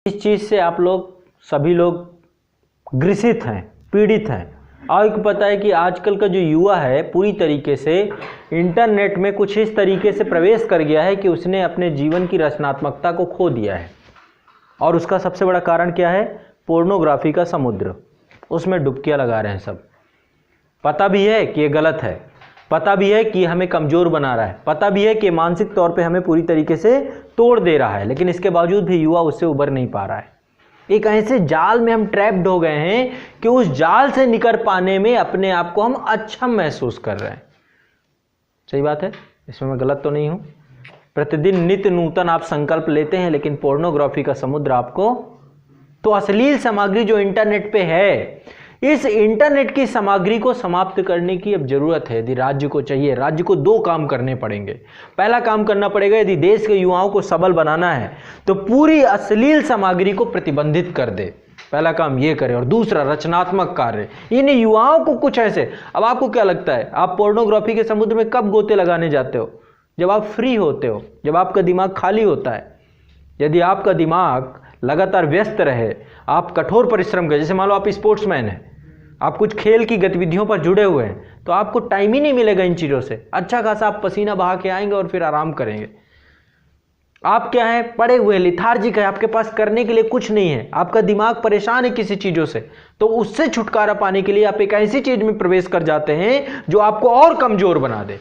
इस चीज़ से आप लोग सभी लोग ग्रसित हैं, पीड़ित हैं। आपको पता है कि आजकल का जो युवा है पूरी तरीके से इंटरनेट में कुछ इस तरीके से प्रवेश कर गया है कि उसने अपने जीवन की रचनात्मकता को खो दिया है। और उसका सबसे बड़ा कारण क्या है? पोर्नोग्राफी का समुद्र। उसमें डुबकियां लगा रहे हैं सब। पता भी है कि ये गलत है, पता भी है कि हमें कमज़ोर बना रहा है, पता भी है कि मानसिक तौर पे हमें पूरी तरीके से तोड़ दे रहा है, लेकिन इसके बावजूद भी युवा उससे उबर नहीं पा रहा है। एक ऐसे जाल में हम ट्रैप्ड हो गए हैं कि उस जाल से निकल पाने में अपने आप को हम अच्छा महसूस कर रहे हैं। सही बात है, इसमें मैं गलत तो नहीं हूं। प्रतिदिन नित्य नूतन आप संकल्प लेते हैं, लेकिन पोर्नोग्राफी का समुद्र आपको, तो अश्लील सामग्री जो इंटरनेट पे है, इस इंटरनेट की सामग्री को समाप्त करने की अब जरूरत है। यदि राज्य को चाहिए, राज्य को दो काम करने पड़ेंगे। पहला काम करना पड़ेगा, यदि देश के युवाओं को सबल बनाना है तो पूरी अश्लील सामग्री को प्रतिबंधित कर दे। पहला काम ये करे। और दूसरा, रचनात्मक कार्य। इन युवाओं को कुछ ऐसे, अब आपको क्या लगता है, आप पोर्नोग्राफी के समुद्र में कब गोते लगाने जाते हो? जब आप फ्री होते हो, जब आपका दिमाग खाली होता है। यदि आपका दिमाग लगातार व्यस्त रहे, आप कठोर परिश्रम करें, जैसे मान लो आप स्पोर्ट्समैन हैं, आप कुछ खेल की गतिविधियों पर जुड़े हुए हैं, तो आपको टाइम ही नहीं मिलेगा इन चीज़ों से। अच्छा खासा आप पसीना बहा के आएंगे और फिर आराम करेंगे। आप क्या है, पड़े हुए, लिथार्जिक है, आपके पास करने के लिए कुछ नहीं है, आपका दिमाग परेशान है किसी चीज़ों से, तो उससे छुटकारा पाने के लिए आप एक ऐसी चीज में प्रवेश कर जाते हैं जो आपको और कमजोर बना दे।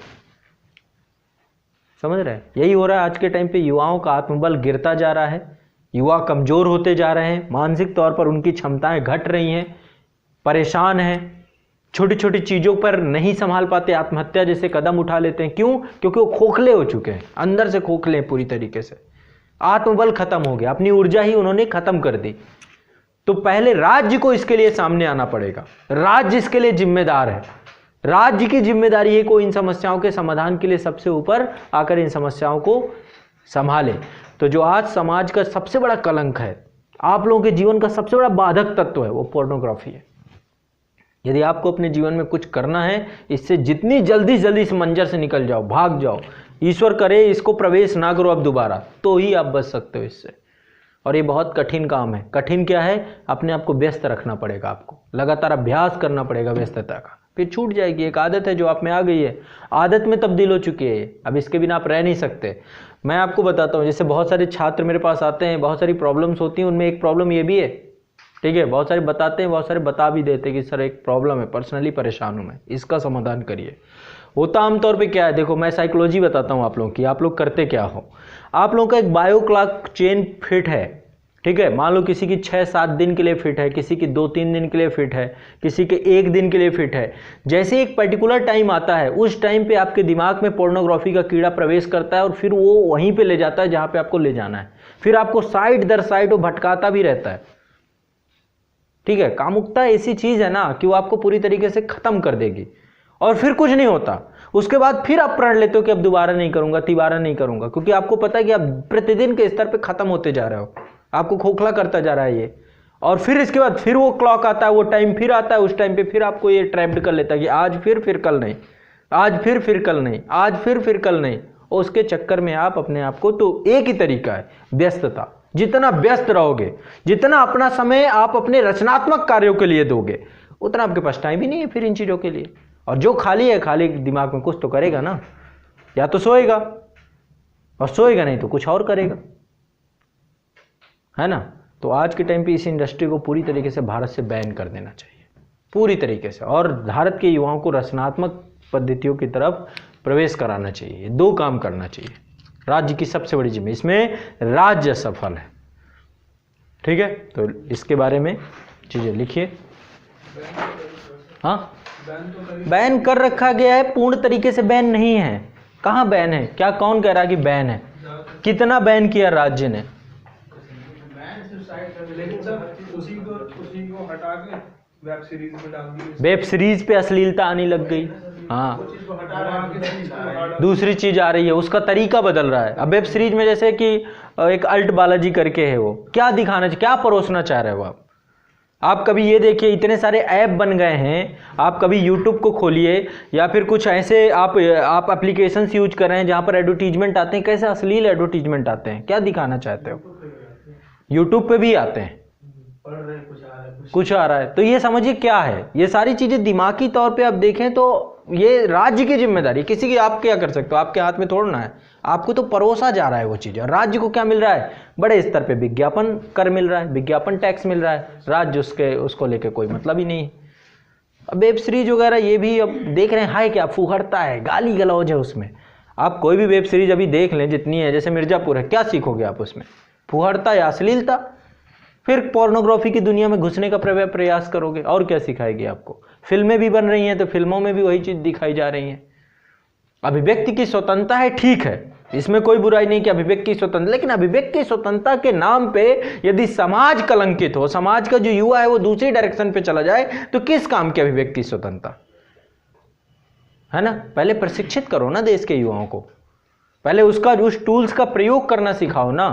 समझ रहे हैं? यही हो रहा है आज के टाइम पे। युवाओं का आत्मबल गिरता जा रहा है, युवा कमजोर होते जा रहे हैं, मानसिक तौर पर उनकी क्षमताएं घट रही हैं, परेशान हैं, छोटी छोटी चीज़ों पर नहीं संभाल पाते, आत्महत्या जैसे कदम उठा लेते हैं। क्यों? क्योंकि वो खोखले हो चुके हैं, अंदर से खोखले हैं पूरी तरीके से। आत्मबल खत्म हो गया, अपनी ऊर्जा ही उन्होंने खत्म कर दी। तो पहले राज्य को इसके लिए सामने आना पड़ेगा। राज्य इसके लिए जिम्मेदार है। राज्य की जिम्मेदारी है को इन समस्याओं के समाधान के लिए सबसे ऊपर आकर इन समस्याओं को संभाले। तो जो आज समाज का सबसे बड़ा कलंक है, आप लोगों के जीवन का सबसे बड़ा बाधक तत्व है, वो पोर्नोग्राफी है। यदि आपको अपने जीवन में कुछ करना है, इससे जितनी जल्दी इस मंजर से निकल जाओ, भाग जाओ। ईश्वर करे इसको प्रवेश ना करो अब दोबारा, तो ही आप बच सकते हो इससे। और ये बहुत कठिन काम है। कठिन क्या है? अपने आप को व्यस्त रखना पड़ेगा, आपको लगातार अभ्यास करना पड़ेगा व्यस्तता का, फिर छूट जाएगी। एक आदत है जो आप में आ गई है, आदत में तब्दील हो चुकी है, अब इसके बिना आप रह नहीं सकते। मैं आपको बताता हूँ, जैसे बहुत सारे छात्र मेरे पास आते हैं, बहुत सारी प्रॉब्लम्स होती हैं, उनमें एक प्रॉब्लम ये भी है, ठीक है, बहुत सारे बताते हैं, बहुत सारे बता भी देते हैं कि सर एक प्रॉब्लम है, पर्सनली परेशान हूँ मैं, इसका समाधान करिए। होता आमतौर पे क्या है, देखो मैं साइकोलॉजी बताता हूँ आप लोगों की, आप लोग करते क्या हो। आप लोगों का एक बायो क्लॉक चेन फिट है, ठीक है। मान लो किसी की 6-7 दिन के लिए फिट है, किसी की 2-3 दिन के लिए फिट है, किसी के 1 दिन के लिए फिट है। जैसे एक पर्टिकुलर टाइम आता है, उस टाइम पे आपके दिमाग में पोर्नोग्राफी का कीड़ा प्रवेश करता है और फिर वो वहीं पे ले जाता है जहाँ पे आपको ले जाना है। फिर आपको साइड दर साइड वो भटकाता भी रहता है, ठीक है। कामुकता ऐसी चीज है ना कि वो आपको पूरी तरीके से खत्म कर देगी और फिर कुछ नहीं होता। उसके बाद फिर आप प्रण लेते हो कि अब दोबारा नहीं करूंगा, तिबारा नहीं करूंगा, क्योंकि आपको पता है कि आप प्रतिदिन के स्तर पे खत्म होते जा रहे हो, आपको खोखला करता जा रहा है ये। और फिर इसके बाद फिर वो क्लॉक आता है, वो टाइम फिर आता है, उस टाइम पे फिर आपको ये ट्रैप्ड कर लेता है कि आज फिर कल नहीं, आज फिर कल नहीं, आज फिर कल नहीं। और उसके चक्कर में आप अपने आप को, तो एक ही तरीका है, व्यस्तता। जितना व्यस्त रहोगे, जितना अपना समय आप अपने रचनात्मक कार्यों के लिए दोगे, उतना आपके पास टाइम ही नहीं है फिर इन चीज़ों के लिए। और जो खाली है, खाली दिमाग में कुछ तो करेगा ना, या तो सोएगा, और सोएगा नहीं तो कुछ और करेगा, है ना। तो आज के टाइम पे इस इंडस्ट्री को पूरी तरीके से भारत से बैन कर देना चाहिए, पूरी तरीके से। और भारत के युवाओं को रचनात्मक पद्धतियों की तरफ प्रवेश कराना चाहिए। 2 काम करना चाहिए। राज्य की सबसे बड़ी जिम्मेदारी, इसमें राज्य सफल है, ठीक है। तो इसके बारे में चीजें लिखिए। हाँ, बैन कर रखा गया है, पूर्ण तरीके से बैन नहीं है। कहाँ बैन है? क्या कौन कह रहा है कि बैन है? कितना बैन किया राज्य ने? उसी को हटा के वेब सीरीज में डाल दी। वेब सीरीज पे अश्लीलता आने लग गई। हाँ, दूसरी चीज आ रही है, उसका तरीका बदल रहा है। अब वेब सीरीज में जैसे कि एक अल्ट बालाजी करके है, वो क्या दिखाना चाहिए, क्या परोसना चाह रहे हो आप कभी ये देखिए, इतने सारे ऐप बन गए हैं। आप कभी यूट्यूब को खोलिए या फिर कुछ ऐसे आप एप्लीकेशंस यूज कर रहे हैं जहाँ पर एडवर्टीजमेंट आते हैं, कैसे अश्लील एडवर्टीजमेंट आते हैं। क्या दिखाना चाहते हो? यूट्यूब पे भी आते हैं, पढ़ रहे कुछ आ रहा है। तो ये समझिए क्या है, ये सारी चीजें दिमागी तौर पे आप देखें तो ये राज्य की जिम्मेदारी, किसी की आप क्या कर सकते हो, आपके हाथ में थोड़ा ना है, आपको तो परोसा जा रहा है वो चीज़। और राज्य को क्या मिल रहा है, बड़े स्तर पे विज्ञापन कर मिल रहा है, विज्ञापन टैक्स मिल रहा है, राज्य उसको लेके कोई मतलब ही नहीं है। अब वेब सीरीज वगैरह ये भी अब देख रहे हैं, हाय क्या फुहड़ता है, गाली गलौज है उसमें। आप कोई भी वेब सीरीज अभी देख लें जितनी है, जैसे मिर्जापुर है, क्या सीखोगे आप उसमें, फुहड़ता या अश्लीलता। फिर पोर्नोग्राफी की दुनिया में घुसने का प्रयास करोगे, और क्या सिखाएगी आपको। फिल्में भी बन रही हैं तो फिल्मों में भी वही चीज दिखाई जा रही है। अभिव्यक्ति की स्वतंत्रता है, ठीक है, इसमें कोई बुराई नहीं कि अभिव्यक्ति की स्वतंत्रता, लेकिन अभिव्यक्ति की स्वतंत्रता के नाम पे यदि समाज कलंकित हो, समाज का जो युवा है वो दूसरी डायरेक्शन पे चला जाए, तो किस काम की अभिव्यक्ति की स्वतंत्रता है ना। पहले प्रशिक्षित करो ना देश के युवाओं को, पहले उस टूल्स का प्रयोग करना सिखाओ ना,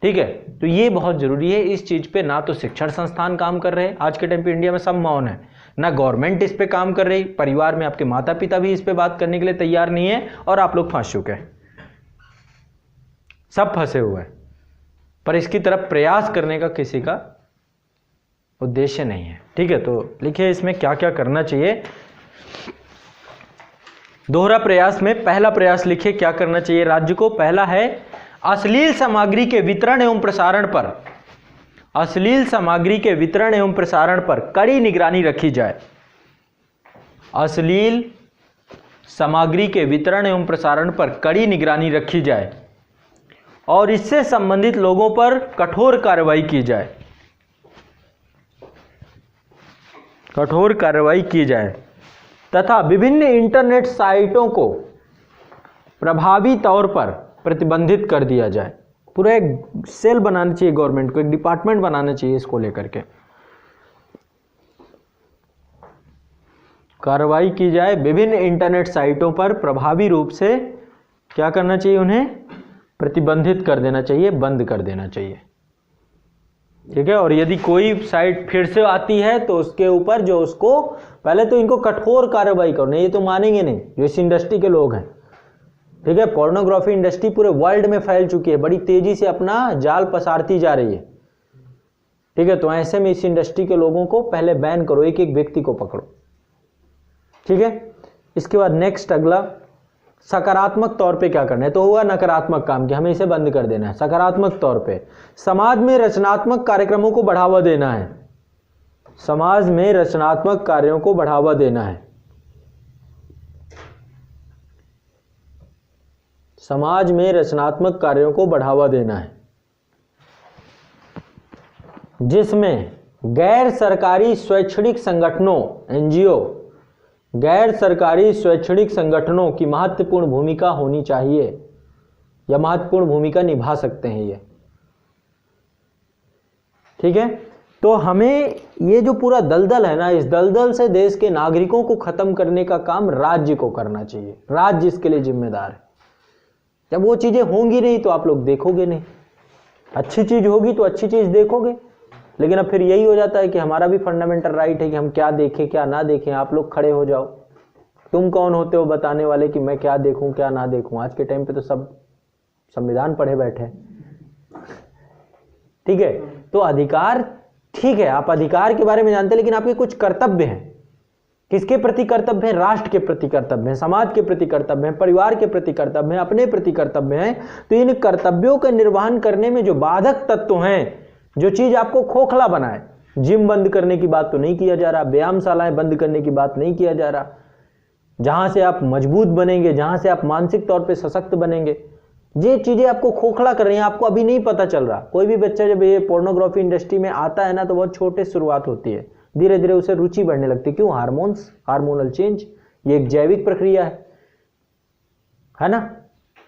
ठीक है। तो ये बहुत जरूरी है। इस चीज पे ना तो शिक्षण संस्थान काम कर रहे, आज के टाइम पे इंडिया में सब मौन है, ना गवर्नमेंट इस पे काम कर रही, परिवार में आपके माता पिता भी इस पे बात करने के लिए तैयार नहीं है, और आप लोग फंस चुके हैं, सब फंसे हुए हैं, पर इसकी तरफ प्रयास करने का किसी का उद्देश्य नहीं है, ठीक है। तो लिखिए इसमें क्या क्या करना चाहिए। दोहरा प्रयास में पहला प्रयास लिखिए क्या करना चाहिए राज्य को। पहला है अश्लील सामग्री के वितरण एवं प्रसारण पर, अश्लील सामग्री के वितरण एवं प्रसारण पर कड़ी निगरानी रखी जाए। अश्लील सामग्री के वितरण एवं प्रसारण पर कड़ी निगरानी रखी जाए और इससे संबंधित लोगों पर कठोर कार्रवाई की जाए, कठोर कार्रवाई की जाए तथा विभिन्न इंटरनेट साइटों को प्रभावी तौर पर प्रतिबंधित कर दिया जाए। पूरा एक सेल बनाना चाहिए गवर्नमेंट को, एक डिपार्टमेंट बनाना चाहिए इसको लेकर के, कार्रवाई की जाए। विभिन्न इंटरनेट साइटों पर प्रभावी रूप से क्या करना चाहिए, उन्हें प्रतिबंधित कर देना चाहिए, बंद कर देना चाहिए, ठीक है। और यदि कोई साइट फिर से आती है तो उसके ऊपर जो उसको पहले तो इनको कठोर कार्रवाई करो, नहीं ये तो मानेंगे नहीं जो इस इंडस्ट्री के लोग हैं, ठीक है। पोर्नोग्राफी इंडस्ट्री पूरे वर्ल्ड में फैल चुकी है, बड़ी तेजी से अपना जाल पसारती जा रही है, ठीक है। तो ऐसे में इस इंडस्ट्री के लोगों को पहले बैन करो, एक एक व्यक्ति को पकड़ो, ठीक है। इसके बाद नेक्स्ट अगला सकारात्मक तौर पे क्या करना है, तो हुआ नकारात्मक काम कि हमें इसे बंद कर देना है। सकारात्मक तौर पे समाज में रचनात्मक कार्यक्रमों को बढ़ावा देना है, समाज में रचनात्मक कार्यों को बढ़ावा देना है, समाज में रचनात्मक कार्यों को बढ़ावा देना है, जिसमें गैर सरकारी स्वैच्छिक संगठनों एनजीओ, गैर सरकारी स्वैच्छिक संगठनों की महत्वपूर्ण भूमिका होनी चाहिए या महत्वपूर्ण भूमिका निभा सकते हैं ये, ठीक है। तो हमें ये जो पूरा दलदल है ना, इस दलदल से देश के नागरिकों को खत्म करने का काम राज्य को करना चाहिए, राज्य इसके लिए जिम्मेदार है। जब वो चीजें होंगी नहीं तो आप लोग देखोगे नहीं, अच्छी चीज होगी तो अच्छी चीज देखोगे, लेकिन अब फिर यही हो जाता है कि हमारा भी फंडामेंटल राइट है कि हम क्या देखें क्या ना देखें। आप लोग खड़े हो जाओ, तुम कौन होते हो बताने वाले कि मैं क्या देखूं क्या ना देखूं। आज के टाइम पे तो सब संविधान पढ़े बैठे, ठीक है। तो अधिकार ठीक है, आप अधिकार के बारे में जानते हैं, लेकिन आपके कुछ कर्तव्य हैं। किसके प्रति कर्तव्य है, राष्ट्र के प्रति कर्तव्य है, समाज के प्रति कर्तव्य है, परिवार के प्रति कर्तव्य है, अपने प्रति कर्तव्य है। तो इन कर्तव्यों का निर्वहन करने में जो बाधक तत्व हैं, जो चीज आपको खोखला बनाए, जिम बंद करने की बात तो नहीं किया जा रहा, व्यायामशालाएं बंद करने की बात नहीं किया जा रहा, जहां से आप मजबूत बनेंगे, जहां से आप मानसिक तौर पे सशक्त बनेंगे, ये चीजें आपको खोखला कर रही हैं, आपको अभी नहीं पता चल रहा। कोई भी बच्चा जब ये पोर्नोग्राफी इंडस्ट्री में आता है ना, तो बहुत छोटे शुरुआत होती है, धीरे धीरे उसे रुचि बढ़ने लगती है। क्यों, हार्मोन्स, हार्मोनल चेंज, ये एक जैविक प्रक्रिया है ना।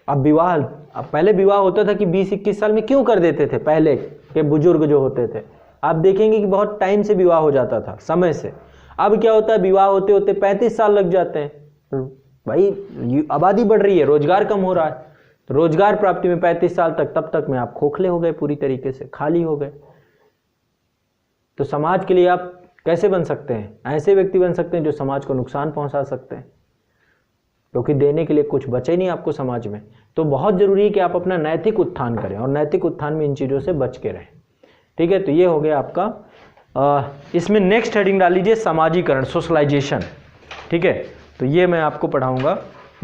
अब विवाह, अब पहले विवाह होता था कि 20-21 साल में क्यों कर देते थे पहले के बुजुर्ग जो होते थे, आप देखेंगे कि बहुत टाइम से विवाह हो जाता था, समय से। अब क्या होता है, विवाह होते होते 35 साल लग जाते हैं। भाई आबादी बढ़ रही है, रोजगार कम हो रहा है, तो रोजगार प्राप्ति में 35 साल तक, तब तक में आप खोखले हो गए, पूरी तरीके से खाली हो गए। तो समाज के लिए आप कैसे बन सकते हैं, ऐसे व्यक्ति बन सकते हैं जो समाज को नुकसान पहुंचा सकते हैं, क्योंकि देने के लिए कुछ बचे नहीं आपको समाज में। तो बहुत जरूरी है कि आप अपना नैतिक उत्थान करें, और नैतिक उत्थान में इन चीजों से बच के रहें। ठीक है, तो ये हो गया आपका। इसमें नेक्स्ट हेडिंग डाल लीजिए समाजीकरण, सोशलाइजेशन। ठीक है, तो ये मैं आपको पढ़ाऊंगा।